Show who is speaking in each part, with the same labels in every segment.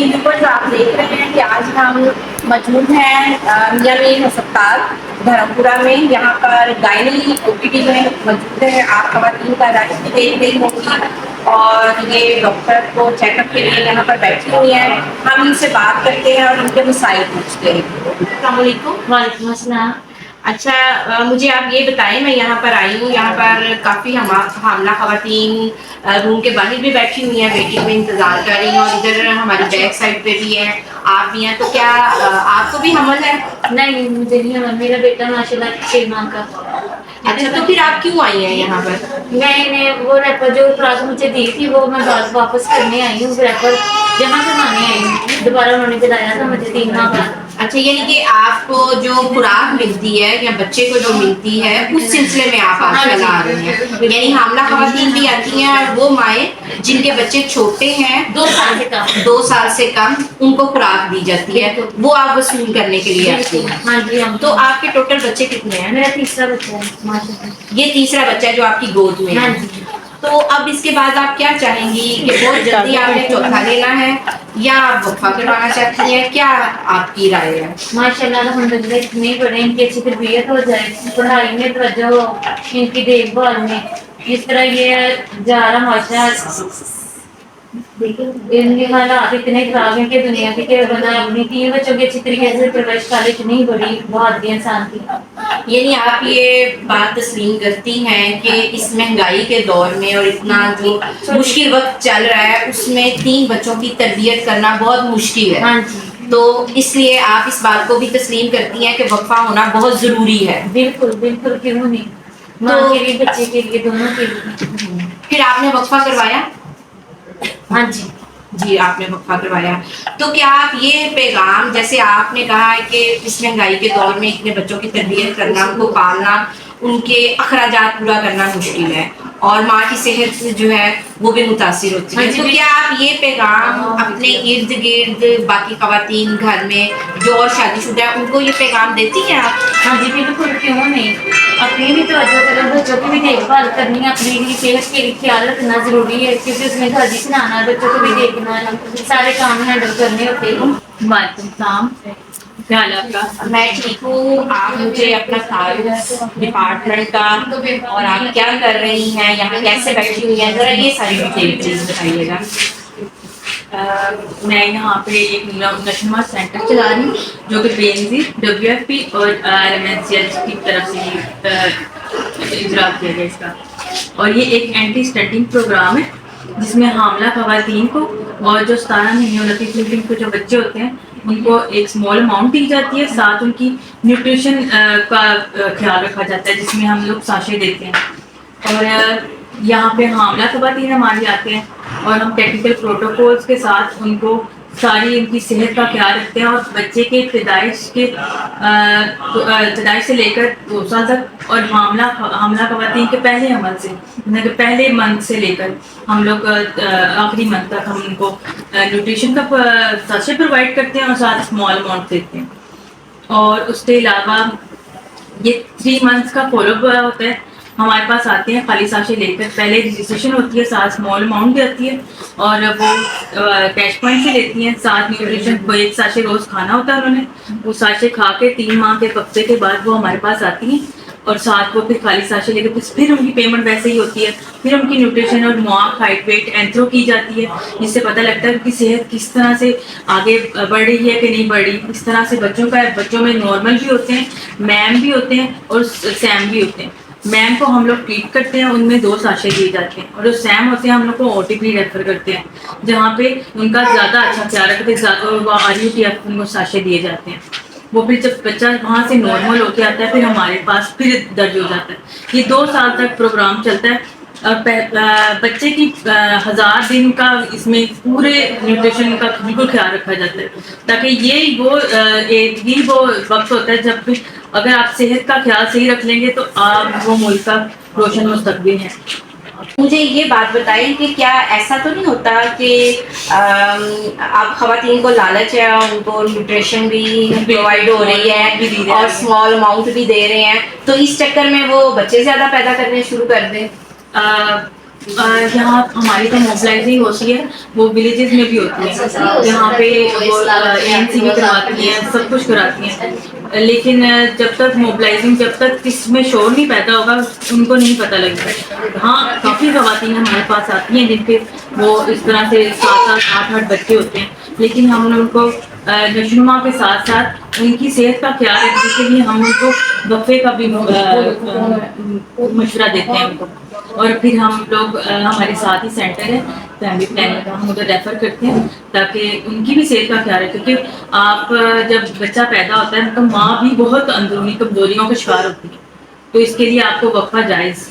Speaker 1: جی بالکل، جو آپ دیکھ رہے ہیں کہ آج ہم موجود ہیں میاں میر ہسپتال دھرمپورہ میں. یہاں پر گائنی او پی ڈی میں موجود ہے. آپ خواتین کا علاج بھی دیکھ رہی ہوگی اور یہ ڈاکٹر کو چیک اپ کے لیے یہاں پر بیٹھی ہوئی ہیں. ہم ان سے بات کرتے ہیں اور ان کے مسائل پوچھتے ہیں. السلام علیکم.
Speaker 2: وعلیکم السلام.
Speaker 1: اچھا مجھے آپ یہ بتائیں، میں یہاں پر آئی ہوں، یہاں پر کافی حاملہ خواتین روم کے باہر بھی بیٹھی ہوئی ہیں، ویٹنگ میں انتظار کر رہی ہیں، اور ادھر ہماری بیک سائڈ پہ بھی ہیں، آپ بھی ہیں. تو کیا آپ کو بھی حمل ہے؟
Speaker 2: نہیں مجھے نہیں ہے، میرا بیٹا ماشاء اللہ 6 ماہ کا.
Speaker 1: اچھا، تو پھر آپ کیوں آئی ہیں یہاں پر؟
Speaker 2: میں نے وہ ریپر جو خوراک مجھے دی تھی وہ میں واپس کرنے آئی ہوں. ریپر جمع کروانے آئی ہوں، دوبارہ انہوں نے بلایا تھا مجھے 3 ماہ بعد.
Speaker 1: اچھا، یعنی کہ آپ کو جو خوراک ملتی ہے یا بچے کو جو ملتی ہے اس سلسلے میں آپ آج کل آ رہی ہیں. یعنی حاملہ خواتین بھی آتی ہیں اور وہ مائیں جن کے بچے چھوٹے ہیں
Speaker 2: 2 سال سے کم
Speaker 1: 2 سال سے کم، ان کو خوراک دی جاتی ہے، وہ آپ وصول کرنے کے لیے آتی ہیں.
Speaker 2: ہاں جی.
Speaker 1: تو آپ کے ٹوٹل بچے کتنے ہیں؟
Speaker 2: میرا تیسرا بچہ ہے ماشاء اللہ.
Speaker 1: یہ تیسرا بچہ ہے جو آپ کی گود میں
Speaker 2: ہاں
Speaker 1: ہے.
Speaker 2: جی.
Speaker 1: تو اب اس کے بعد آپ کیا چاہیں گی کہ بہت جلدی آپ نے چوتھا لینا ہے یا آپ وقفہ کروانا چاہتی ہیں؟ کیا آپ کی رائے ہے؟
Speaker 2: ماشاء اللہ الحمدللہ اتنے بڑے ان کی اچھی تربیت ہو جائے، پڑھائی میں توجہ ہو، ان کی دیکھ بھال میں اس طرح یہ جا رہا ماشاء ان کے حالات اتنے خراب ہیں کہ دنیا کی کہ بندہ اپنی 3 بچوں کی اچھی طریقے سے پرورش کرے، اتنی بڑی بہت انسان کی.
Speaker 1: یعنی آپ یہ بات تسلیم کرتی ہیں کہ اس مہنگائی کے دور میں اور اتنا جو مشکل وقت چل رہا ہے اس میں 3 بچوں کی تربیت کرنا بہت مشکل ہے.
Speaker 2: ہاں جی.
Speaker 1: تو اس لیے آپ اس بات کو بھی تسلیم کرتی ہیں کہ وقفہ ہونا بہت ضروری ہے.
Speaker 2: بالکل بالکل، کیوں نہیں، ماں کے لیے بچے کے لیے دونوں کے لیے.
Speaker 1: پھر آپ نے وقفہ کروایا؟
Speaker 2: ہاں جی.
Speaker 1: جی آپ نے وقفہ کروایا. تو کیا آپ یہ پیغام، جیسے آپ نے کہا ہے کہ اس مہنگائی کے دور میں اتنے بچوں کی تربیت کرنا، ان کو پالنا، ان کے اخراجات پورا کرنا مشکل ہے اور ماں کی صحت جو ہے وہ بھی متاثر ہوتی ہے، تو کیا آپ یہ پیغام اپنے ارد گرد باقی خواتین گھر میں جو اور شادی شدہ ہیں ان کو یہ پیغام دیتی ہیں آپ؟
Speaker 2: ہاں جی بالکل، کیوں نہیں. اپنی بھی توجہ کریں، بچوں کی بھی دیکھ بھال کرنی ہے، اپنی بھی صحت کے خیال رکھنا ضروری ہے کیونکہ اس میں گھر بھی چلانا، بچوں کو بھی دیکھنا ہے، سارے کام ہینڈل کرنے ہوتے ہیں.
Speaker 3: وعلیکم السلام. کیا حال ہے آپ کا؟
Speaker 1: میں ٹھیک ہوں. آپ مجھے اپنا تعارف ڈپارٹمنٹ کا اور آپ کیا کر رہی ہیں، یہاں کیسے بیٹھی ہوئی ہیں، ذرا یہ ساری ڈیٹیل پلیز بتائیے گا.
Speaker 3: میں یہاں پہ ایک نشنما سینٹر چلا رہی ہوں جو کہ BNZ WFP اور RMNCH کی طرف سے اجرا کیا گیا اس کا. اور یہ ایک اینٹی اسٹنٹنگ پروگرام ہے جس میں حاملہ خواتین کو اور جو 17 مہینے اور 29 مہینے کے جو بچے ہوتے ہیں ان کو ایک اسمال اماؤنٹ دی جاتی ہے، ساتھ ان کی نیوٹریشن کا خیال رکھا جاتا ہے جس میں ہم لوگ ساشے دیتے ہیں. اور یہاں پہ حاملہ خواتین ہمارے آتے ہیں اور ہم ٹیکنیکل پروٹوکولز کے ساتھ ان کو ساری ان کی صحت کا خیال رکھتے ہیں، اور بچے کے پیدائش سے لے کر 2 سال تک، اور حاملہ خواتین کے پہلے حمل سے پہلے منتھ سے لے کر ہم لوگ آخری منتھ تک ہم ان کو نیوٹریشن کا ساشے پرووائڈ کرتے ہیں اور ساتھ اسمال اماؤنٹ دیتے ہیں. اور اس کے علاوہ یہ 3 منتھس کا فالو اپ ہوتا ہے. ہمارے پاس آتے ہیں خالی ساشے لے کر، پہلے رجسٹریشن ہوتی ہے، ساتھ اسمال اماؤنٹ بھی آتی ہے اور وہ کیش پوائنٹ سے لیتی ہیں، ساتھ نیوٹریشن کو 1 ساشے روز کھانا ہوتا ہے انہوں نے. وہ ساشے کھا کے 3 ماہ کے ہفتے کے بعد وہ ہمارے پاس آتی ہیں اور ساتھ وہ پھر خالی ساشے لے کے پھر ان کی پیمنٹ ویسے ہی ہوتی ہے. پھر ان کی نیوٹریشن اور مارک، ہائٹ، ویٹ، اینتھرو کی جاتی ہے جس سے پتہ لگتا ہے کہ صحت کس طرح سے آگے بڑھ رہی ہے کہ نہیں بڑھ رہی. اس طرح سے بچوں میں نارمل بھی ہوتے ہیں، میم بھی ہوتے ہیں اور سیم بھی ہوتے ہیں. میم کو ہم لوگ ٹریٹ کرتے ہیں، ان میں 2 ساشے دیے جاتے ہیں، اور جو سیم ہوتے ہیں ہم لوگ کو OTP ریفر کرتے ہیں جہاں پہ ان کا زیادہ اچھا خیال رکھتے ہیں، RUTF ان کو ساشے دیے جاتے ہیں. وہ پھر جب بچہ وہاں سے نارمل ہو کے آتا ہے پھر ہمارے پاس پھر درج ہو جاتا ہے. یہ 2 سال تک پروگرام چلتا ہے. بچے کی 1000 دن کا اس میں پورے نیوٹریشن کا بالکل خیال رکھا جاتا ہے تاکہ یہی وہ وقت ہوتا ہے جب اگر آپ صحت کا خیال صحیح رکھ لیں گے تو آپ وہ ملک کا روشن مستقبل ہے.
Speaker 1: مجھے یہ بات بتائیں کہ کیا ایسا تو نہیں ہوتا کہ آپ خواتین کو لالچ ہے اور ان کو نیوٹریشن بھی پرووائڈ ہو رہی ہے اور اسمال اماؤنٹ بھی دے رہے ہیں، تو اس چکر میں وہ بچے زیادہ پیدا کرنے شروع کر دیں؟
Speaker 3: یہاں ہماری تو موبلائزنگ ہوتی ہے، وہ ولیجز میں بھی ہوتی ہے، یہاں پہ وہ ANC بھی کرواتی ہیں، سب کچھ کراتی ہیں، لیکن جب تک موبلائزنگ، جب تک اس میں شور نہیں پیدا ہوگا ان کو نہیں پتہ لگتا. ہاں کافی خواتین ہمارے پاس آتی ہیں جن کے وہ اس طرح سے 7-8 بچے ہوتے ہیں، لیکن ہم نے ان کو نشوما کے ساتھ ساتھ ان کی صحت کا خیال رکھنے کے لیے ہم ان کو وقفے کا بھی مشورہ دیتے ہیں ان کو. اور پھر ہم لوگ ہمارے ساتھ ہی سینٹر ہے فیملی پلاننگ کا، ہم ادھر ریفر کرتے ہیں تاکہ ان کی بھی صحت کا خیال رکھے. کیونکہ آپ جب بچہ پیدا ہوتا ہے تو ماں بھی بہت اندرونی کمزوریوں کا شکار ہوتی ہے، تو اس کے لیے آپ کو وقفہ جائز.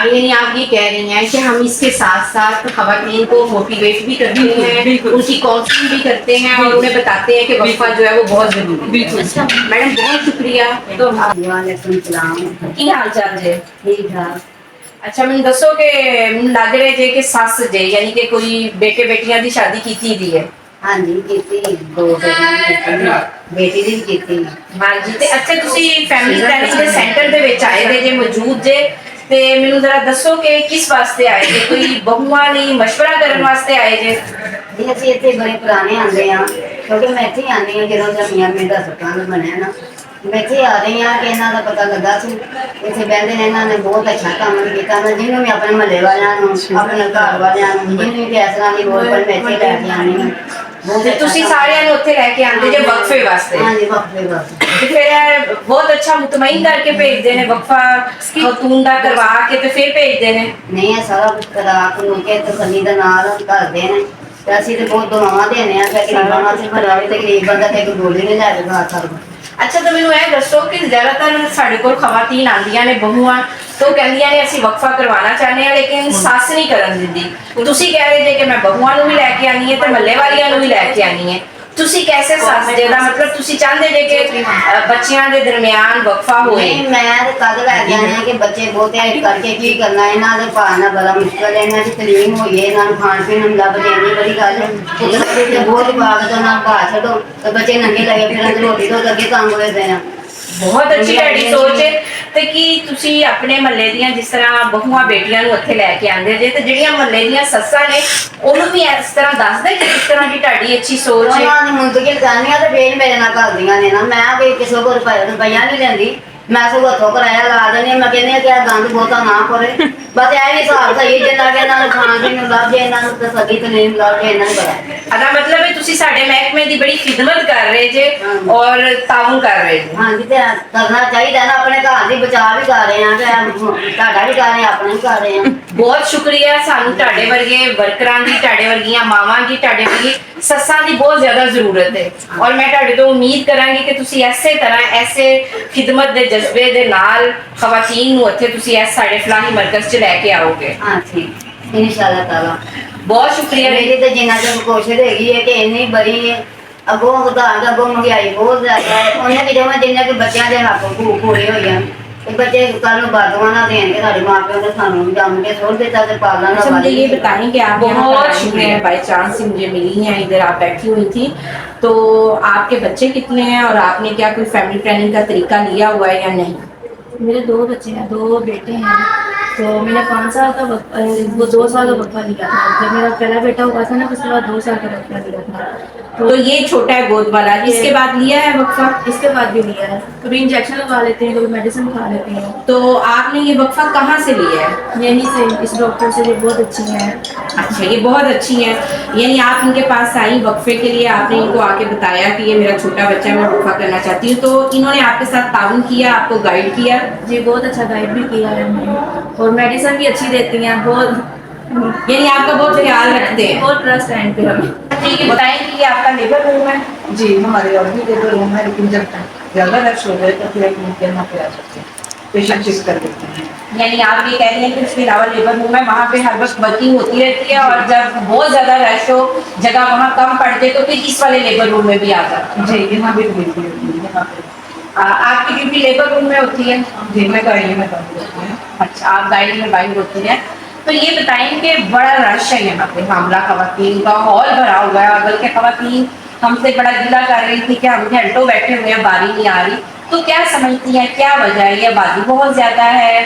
Speaker 1: یعنی آپ یہ کہہ رہی ہیں کہ ہم اس کے ساتھ ساتھ خواتین کو موٹیویٹ بھی کرتے ہیں، ان کی کاؤنسلنگ بھی کرتے ہیں اور انہیں بتاتے ہیں کہ وقفہ جو ہے وہ بہت ضروری ہے.
Speaker 3: بالکل.
Speaker 1: میڈم بہت شکریہ. تو
Speaker 4: وعلیکم السلام.
Speaker 1: کی حال چال ہے؟
Speaker 4: ٹھیک ٹھاک.
Speaker 1: اچھا مجھے دسو کہ لگ رہے جے کہ سس جے یعنی کہ کوئی بیٹے بیٹیاں دی شادی کیتی دی ہے؟
Speaker 4: ہاں جی کیتی 2 بیٹیاں بیٹی دی بھی کیتی.
Speaker 1: ہاں جی. تے اچھا تسی فیملی پلاننگ دے سینٹر دے وچ آئے دے جے موجود جے تے مینوں ذرا دسو کہ کس واسطے آئے جے؟ کوئی بہوواں لئی مشورہ کرن واسطے آئے جے؟
Speaker 4: جی اسی اتنے بڑے پرانے آتے ہیں کیونکہ میں اتنے آنی ہوں جدوں کا میاں میرا سکان بنیا نا میں اتنے آ رہی ہوں کہ یہاں کا پتا لگا سی اتنے بہتے ہیں. یہاں نے بہت اچھا کام کیا. میں جنہوں بھی اپنے محلے والوں اپنے گھر والوں جنہوں بھی فیصلہ کی لوڑ پڑ میں اتنے لے کے آنی ہوں.
Speaker 1: تے تسی سارے نوں اوتھے لے کے آندے جے وقفے واسطے؟
Speaker 4: ہاں جی وقفے واسطے.
Speaker 1: تے پھر بہت اچھا مطمئن کر کے بھیجتے ہیں وقفہ خاتون دا کروا کے تے پھر بھیجتے ہیں.
Speaker 4: نہیں ہے سارا کچھ کرا کے تسلی دے نال کرتے ہیں. اسی تو بہت دعاواں دینے ہیں کہ غریباں واسطے بناوے تے غریب بندہ تے کوئی گولی نہیں لے کے کھا سکدا.
Speaker 1: اچھا تو مینوں یہ دسو کہ زیادہ تر ساڈے کول خواتین آندیاں نے بہواں تو کہندیاں نے اسی وقفہ کروانا چاہنے ہیں لیکن سس نہیں کرن دیندی. تسی کہہ رہے جے کہ میں بہواں نوں بھی لے کے آنی ہے تے محلے والیاں نوں بھی لے کے آنی ہے. تسی کیسے سس جے دا مطلب تسی چاہندے جے کہ بچیاں دے درمیان وقفہ ہوئے؟
Speaker 4: نہیں میں کد لے کے آئی ہوں کہ بچے بہتے کر کے کی کرنا ہے. یہاں کے پالنا بڑا مشکل ہے. یہاں کی تعلیم ہوئی ہے. یہاں کھان پین لب دینی بڑی گل ہے. بہت باغ تو نہ باہر چڈو تو بچے ننگے لگے پھر روٹی تو اگے کام ہوئے پے ہیں.
Speaker 1: بہت اچھی تہاڈی سوچ ہے. تے کی تسی اپنے محلے دیاں جس طرح بہواں بیٹیاں نوں اتھے لے کے آندے جے تے جڑیاں محلے دیاں سساں نے انہوں بھی اس طرح دس دے کہ اس طرح کی تہاڈی اچھی سوچ ہے؟
Speaker 4: انہوں نے منتقل کرنی ہے تو پھر میرے نال کردیاں نے نا. میں کوئی کسی کو روپیہ نہیں لیندی. میں سگوں ہتھوں کرایہ لا دینی. میں کہنی کہ گند بہتا نہ کرے. بس یہ حساب صحیح جنہ کہ انہوں نے کھان پین لب جائے انہوں نے تسلی تعلیم لب جائے انہوں نے بڑا.
Speaker 1: ادا مطلب ہے تسی ساڈے محکمے دی بڑی خدمت کر رہے جے اور تعاون کر رہے جے.
Speaker 4: ہاں جی کرنا چاہیے نا. اپنے گھر کی بچاؤ بھی کر رہے ہیں تہاڈا بھی کر رہے ہیں اپنا بھی کر رہے ہیں.
Speaker 1: بہت شکریہ. سانوں تہاڈے ورگے ورکراں دی تہاڈے ورگیاں ماواں دی تہاڈے ورگی سساں دی بہت زیادہ ضرورت ہے اور میں تہاڈے تو امید کراں گی کہ تسی ایسے طرح ایسے خدمت دے جذبے دے نال خواتین نوں اتھے تسی اس ساڈے فلاحی مرکز چ لے کے آؤ گے.
Speaker 4: ہاں ٹھیک انشاءاللہ تعالیٰ.
Speaker 1: بہت شکریہ.
Speaker 4: میری تو جنہ تک کوشش رہی ہے کہ اینی بڑی اگوں خدار اگوں مہنگائی بہت زیادہ ہے. انہیں کہ جب جنہیں کہ بچوں کے حق پورے ہوئے ہیں بچے کل بادواں نہ دیں گے. سارے ماں پیو نے سانوں جم کے چھوڑ دیتا تو پالنا نہ.
Speaker 1: مجھے یہ بتائیں کہ آپ بہت شکریہ بائی چانس مجھے ملی ہیں ادھر آپ بیٹھی ہوئی تھی تو آپ کے بچے کتنے ہیں اور آپ نے کیا کوئی فیملی پلاننگ کا طریقہ لیا ہوا ہے یا نہیں؟
Speaker 2: میرے 2 بچے ہیں, 2 بیٹے ہیں. تو میں نے 5 سال کا وہ 2 سال کا وقفہ لیا تھا. جب میرا پہلا بیٹا ہوا تھا نا اس کے بعد 2 سال کا وقفہ لیا تھا.
Speaker 1: تو یہ چھوٹا ہے گود والا, اس کے بعد لیا ہے وقفہ؟
Speaker 2: اس کے بعد بھی لیا ہے. کبھی انجیکشن لگا لیتے ہیں, کبھی میڈیسن کھا لیتے ہیں.
Speaker 1: تو آپ نے یہ وقفہ کہاں سے لیا ہے؟
Speaker 2: یہیں سے اس ڈاکٹر سے, جو بہت اچھی ہیں.
Speaker 1: اچھا یہ بہت اچھی ہیں. یعنی آپ ان کے پاس آئیں وقفے کے لیے, آپ نے ان کو آ کے بتایا کہ یہ میرا چھوٹا بچہ ہے میں وقفہ کرنا چاہتی ہوں, تو انہوں نے آپ کے ساتھ تعاون کیا, آپ کو گائیڈ کیا؟
Speaker 2: جی بہت اچھا گائیڈ بھی کیا ہے انہوں نے, اور میڈیسن بھی اچھی دیتی ہیں بہت.
Speaker 1: یعنی آپ کا بہت خیال رکھتے ہیں.
Speaker 2: بہت ٹرسٹ ہے ان پہ ہمیں.
Speaker 1: ٹھیک ہے. بتائیں کہ یہ آپ کا لیبر روم ہے؟
Speaker 5: جی ہمارے اور بھی لیبر روم ہے لیکن جب زیادہ رش ہو جائے تو پھر ایک منٹ یہاں پہ آ سکتے ہیں, پیشنٹ چیک کر دیتے ہیں.
Speaker 1: یعنی آپ یہ کہہ رہے ہیں کہ اس کے علاوہ لیبر روم ہے, وہاں پہ ہر وقت ورکنگ ہوتی رہتی ہے اور جب بہت زیادہ رش ہو, جگہ وہاں کم پڑ جائے تو پھر اس والے لیبر روم میں بھی آ جاتا ہے.
Speaker 5: جی یہاں بھی ڈیوٹی ہوتی ہے. یہاں پہ
Speaker 1: آپ کی ڈیوٹی لیبر روم میں ہوتی ہے؟
Speaker 5: جی میں گاڑی میں کام کرتی ہوں.
Speaker 1: اچھا آپ گاڑی میں باہر ہوتی ہیں. تو یہ بتائیں کہ بڑا رش ہے یہاں پہ, حاملہ خواتین کا ہال بھرا ہوا ہے, بلکہ خواتین ہم سے بڑا گلہ کر رہی تھی کہ ہم گھنٹوں بیٹھے ہوئے ہیں, باری نہیں آ رہی. تو کیا سمجھتی ہیں کیا وجہ ہے؟ یہ آبادی بہت زیادہ ہے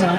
Speaker 6: 4